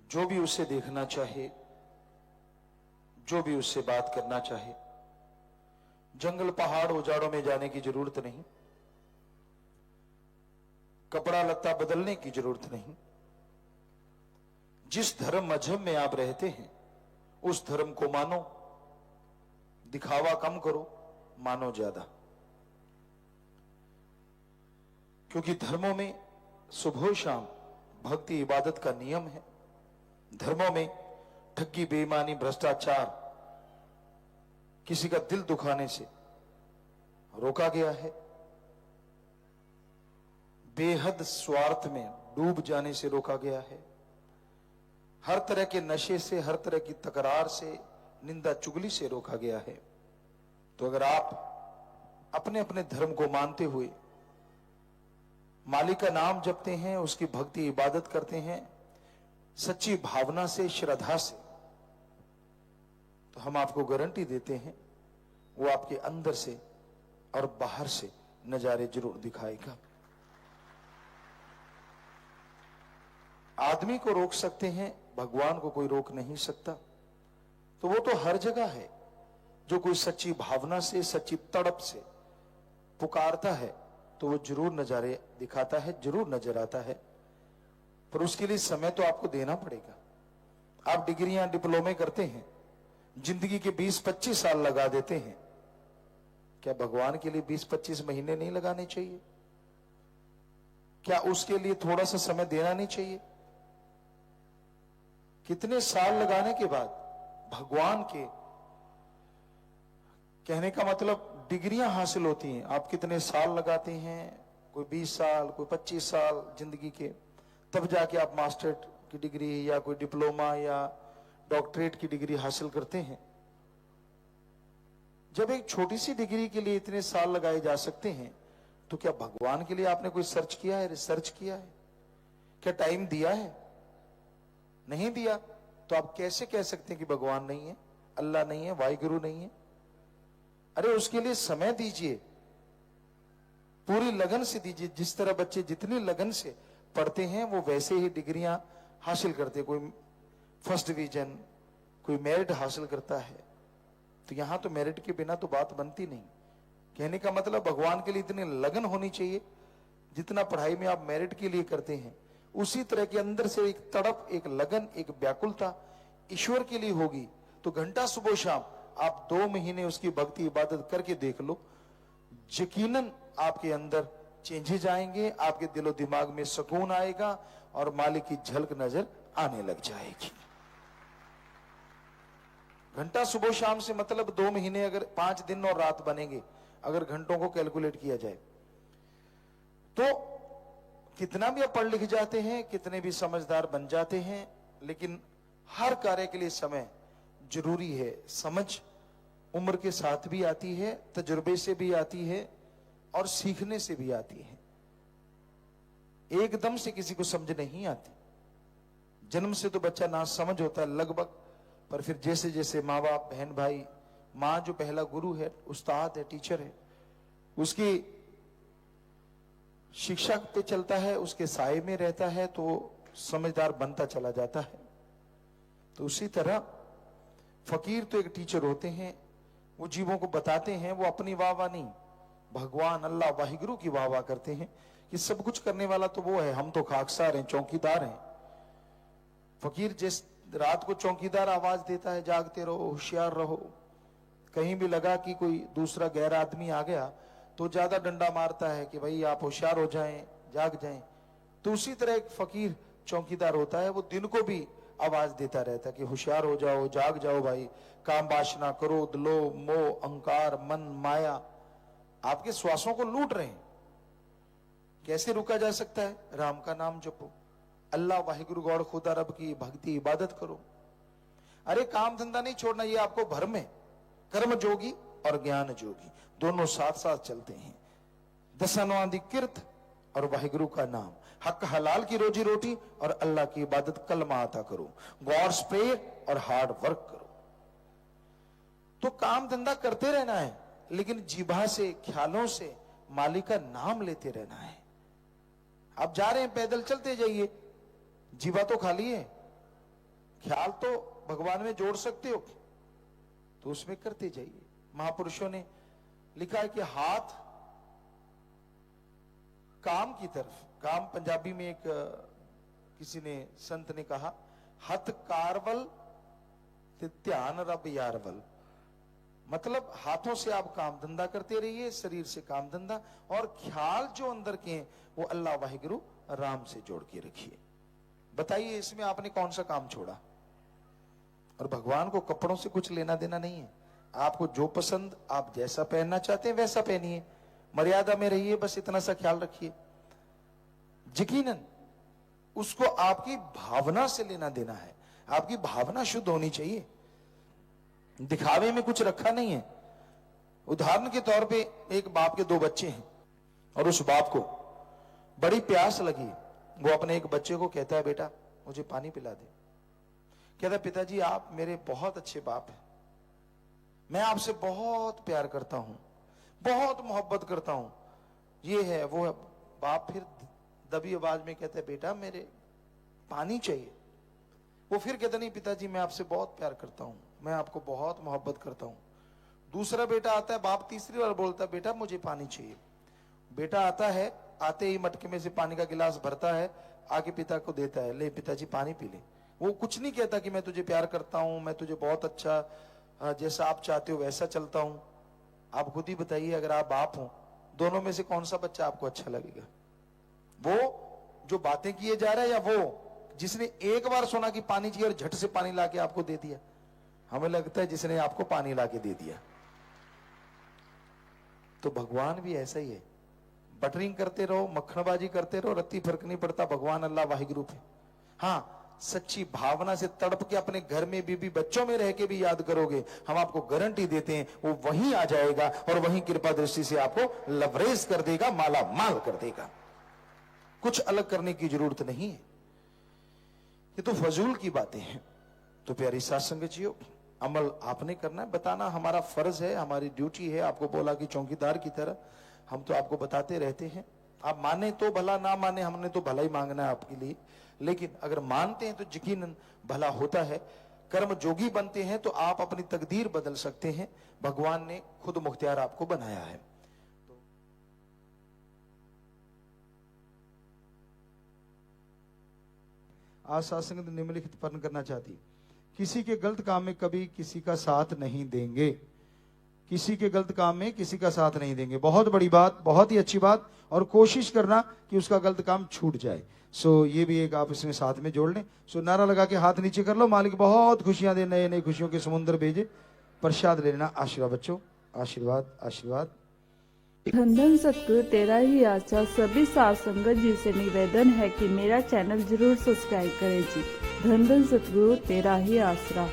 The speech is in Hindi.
जो भी उसे देखना चाहे, जो भी उससे बात करना चाहे, जंगल पहाड़ उजाड़ों में जाने की जरूरत नहीं, कपड़ा लत्ता बदलने की जरूरत नहीं। जिस धर्म मजहब में आप रहते हैं उस धर्म को मानो, दिखावा कम करो, मानो ज्यादा। क्योंकि धर्मों में सुबह शाम भक्ति इबादत का नियम है। धर्मों में ठगी, बेईमानी, भ्रष्टाचार, किसी का दिल दुखाने से रोका गया है। बेहद स्वार्थ में डूब जाने से रोका गया है। हर तरह के नशे से, हर तरह की तकरार से, निंदा चुगली से रोका गया है। तो अगर आप अपने अपने धर्म को मानते हुए मालिक का नाम जपते हैं, उसकी भक्ति इबादत करते हैं सच्ची भावना से, श्रद्धा से, तो हम आपको गारंटी देते हैं वो आपके अंदर से और बाहर से नजारे जरूर दिखाएगा। आदमी को रोक सकते हैं, भगवान को कोई रोक नहीं सकता। तो वो तो हर जगह है। जो कोई सच्ची भावना से, सच्ची तड़प से पुकारता है तो वो जरूर नजारे दिखाता है, जरूर नजर आता है। पर उसके लिए समय तो आपको देना पड़ेगा। आप डिग्रियां, डिप्लोमे करते हैं, जिंदगी के 20-25 साल लगा देते हैं। क्या भगवान के लिए 20-25 महीने नहीं लगाने चाहिए? क्या उसके लिए थोड़ा सा समय देना नहीं चाहिए? कितने साल लगाने के बाद भगवान के, कहने का मतलब डिग्रियां हासिल होती हैं। आप कितने साल लगाते हैं? कोई 20 साल, कोई 25 साल जिंदगी के, तब जाके आप मास्टर की डिग्री या कोई डिप्लोमा या डॉक्टरेट की डिग्री हासिल करते हैं। जब एक छोटी सी डिग्री के लिए इतने साल लगाए जा सकते हैं, तो क्या भगवान के लिए आपने कोई सर्च किया है, रिसर्च किया है? क्या टाइम दिया है? नहीं दिया तो आप कैसे कह सकते हैं कि भगवान नहीं है, अल्लाह नहीं है, वाहिगुरु नहीं है? अरे उसके लिए समय दीजिए, पूरी लगन से दीजिए। जिस तरह बच्चे जितनी लगन से पढ़ते हैं वो वैसे ही डिग्रियां हासिल करते। कोई फर्स्ट डिवीजन, कोई मेरिट हासिल करता है। तो यहां तो मेरिट के बिना तो बात बनती नहीं। कहने का मतलब भगवान के लिए इतनी लगन होनी चाहिए जितना पढ़ाई में आप मेरिट के लिए करते हैं, उसी तरह के अंदर से एक तड़प, एक लगन, एक व्याकुलता ईश्वर के लिए होगी। तो घंटा सुबह शाम आप 2 महीने उसकी भक्ति इबादत करके देख लो, यकीनन आपके अंदर चेंजेस आएंगे, आपके दिलो दिमाग में सुकून आएगा और मालिक की झलक नजर आने लग जाएगी। घंटा सुबह शाम से मतलब 2 महीने, अगर 5 दिन और रात बनेंगे, अगर घंटों को कैलकुलेट किया जाए, तो कितना भी आप पढ़ लिख जाते हैं, कितने भी समझदार बन जाते हैं, लेकिन हर कार्य के लिए समय जरूरी है। समझ उम्र के साथ भी आती है, तजुर्बे से भी आती है और सीखने से भी आती है। एकदम से किसी को समझ नहीं आती। जन्म से तो बच्चा ना समझ होता है लगभग, पर फिर जैसे जैसे माँ बाप, बहन भाई, माँ जो पहला गुरु है, उस्ताद है, टीचर है, उसकी शिक्षा पे चलता है, उसके साए में रहता है, तो समझदार बनता चला जाता है। तो उसी तरह फकीर तो एक टीचर होते हैं। वो जीवों को बताते हैं, वो अपनी वाह वाह नहीं, भगवान अल्लाह वाहिगुरु की वाह वाह करते हैं कि सब कुछ करने वाला तो वो है, हम तो खाकसार हैं, चौकीदार हैं। फकीर जिस रात को चौकीदार आवाज देता है, जागते रहो, होशियार रहो, कहीं भी लगा कि कोई दूसरा गैर आदमी आ गया तो ज्यादा डंडा मारता है कि भाई आप होशियार हो जाएं, जाग जाएं। तो उसी तरह एक फकीर चौकीदार होता है, वो दिन को भी आवाज देता रहता है कि होशियार हो जाओ, जाग जाओ भाई, काम वासना, क्रोध, लोभ, मोह, अहंकार, मन, माया आपके श्वासों को लूट रहे हैं। कैसे रुका जा सकता है? राम का नाम जपो, अल्लाह वाहिगुरु गौड़ खुदा रब की भक्ति इबादत करो। अरे काम धंधा नहीं छोड़ना, ये आपको भरम है। कर्म जोगी और ज्ञान जोगी दोनों साथ साथ चलते हैं। दसनवां किर्त और वाहिगुरु का नाम, हक हलाल की रोजी रोटी और अल्लाह की इबादत, कलमा आता करो, गॉड्स प्रेयर और हार्ड वर्क करो। तो काम धंधा करते रहना है, लेकिन जीभा से, ख्यालों से मालिक का नाम लेते रहना है। आप जा रहे हैं पैदल, चलते जाइए, जीभा तो खाली है, ख्याल तो भगवान में जोड़ सकते हो तो उसमें करते जाइए। महापुरुषों ने लिखा है कि हाथ काम की तरफ, काम पंजाबी में एक किसी ने संत ने कहा, हथ कारवल ते ध्यान रब यारवल। मतलब हाथों से आप काम धंधा करते रहिए, शरीर से काम धंधा, और ख्याल जो अंदर के हैं वो अल्लाह वाहिगुरु राम से जोड़ के रखिए। बताइए इसमें आपने कौन सा काम छोड़ा? और भगवान को कपड़ों से कुछ लेना देना नहीं है। आपको जो पसंद, आप जैसा पहनना चाहते हैं वैसा पहनिए, मर्यादा में रहिए, बस इतना सा ख्याल रखिए। यकीनन उसको आपकी भावना से लेना देना है, आपकी भावना शुद्ध होनी चाहिए, दिखावे में कुछ रखा नहीं है। उदाहरण के तौर पे एक बाप के 2 बच्चे हैं और उस बाप को बड़ी प्यास लगी। वो अपने एक बच्चे को कहता है, बेटा मुझे पानी पिला दे। कहता है, पिताजी आप मेरे बहुत अच्छे बाप हैं, मैं आपसे बहुत प्यार करता हूं, बहुत मोहब्बत करता हूं, ये है वो है। बाप फिर दबी आवाज में कहता है, बेटा मेरे पानी चाहिए। वो फिर कहता, नहीं पिताजी मैं आपसे बहुत प्यार करता हूं, मैं आपको बहुत मोहब्बत करता हूं। दूसरा बेटा आता है, बाप तीसरी बार बोलता है, बेटा मुझे पानी चाहिए। बेटा आता है, आते ही मटके में से पानी का गिलास भरता है, आगे पिता को देता है, ले पिताजी पानी पी ले। वो कुछ नहीं कहता कि मैं तुझे प्यार करता हूं, मैं तुझे बहुत अच्छा, जैसा आप चाहते हो वैसा चलता हूं। आप खुद ही बताइए, अगर आप बाप हो, दोनों में से कौन सा बच्चा आपको अच्छा लगेगा? वो जो बातें किए जा रहा है या वो जिसने एक बार सुना कि पानी चाहिए और झट से पानी लाके आपको दे दिया? हमें लगता है जिसने आपको पानी लाके दे दिया। तो भगवान भी ऐसा ही है, बटरिंग करते रहो, मक्खनबाजी करते रहो, रत्ती फर्क नहीं पड़ता, भगवान अल्लाह वाहिगुरु है। हाँ, सच्ची भावना से तड़प के अपने घर में बीबी बच्चों में रह के भी याद करोगे, हम आपको गारंटी देते हैं वो वहीं आ जाएगा और वहीं कृपा दृष्टि से आपको लवरेज कर देगा, माला माल कर देगा। कुछ अलग करने की जरूरत नहीं है, ये तो फजूल की बातें हैं। तो प्यारी साथ संगत जियो, अमल आपने करना है, बताना हमारा फर्ज है, हमारी ड्यूटी है। आपको बोला कि चौकीदार की तरह हम तो आपको बताते रहते हैं, आप माने तो भला, ना माने हमने तो भला ही मांगना है आपके लिए। लेकिन अगर मानते हैं तो यकीनन भला होता है। कर्म जोगी बनते हैं तो आप अपनी तकदीर बदल सकते हैं, भगवान ने खुद मुख्तियार आपको बनाया है। आज सत्संग निम्नलिखित पठन करना चाहती, किसी के गलत काम में कभी किसी का साथ नहीं देंगे, किसी के गलत काम में किसी का साथ नहीं देंगे। बहुत बड़ी बात, बहुत ही अच्छी बात, और कोशिश करना कि उसका गलत काम छूट जाए। सो ये भी एक आप इसमें साथ में जोड़ लें। सो नारा लगा के हाथ नीचे कर लो, मालिक बहुत खुशियां दे, नए नए खुशियों के समुद्र भेजे। प्रसाद लेना, आशीर्वाद बच्चों, आशीर्वाद आशीर्वाद। धन धन सतगुरु तेरा ही आशा। सभी साथ संगत जी से निवेदन है कि मेरा चैनल जरूर सब्सक्राइब करें जी। धन धन सतगुरु तेरा ही आसरा।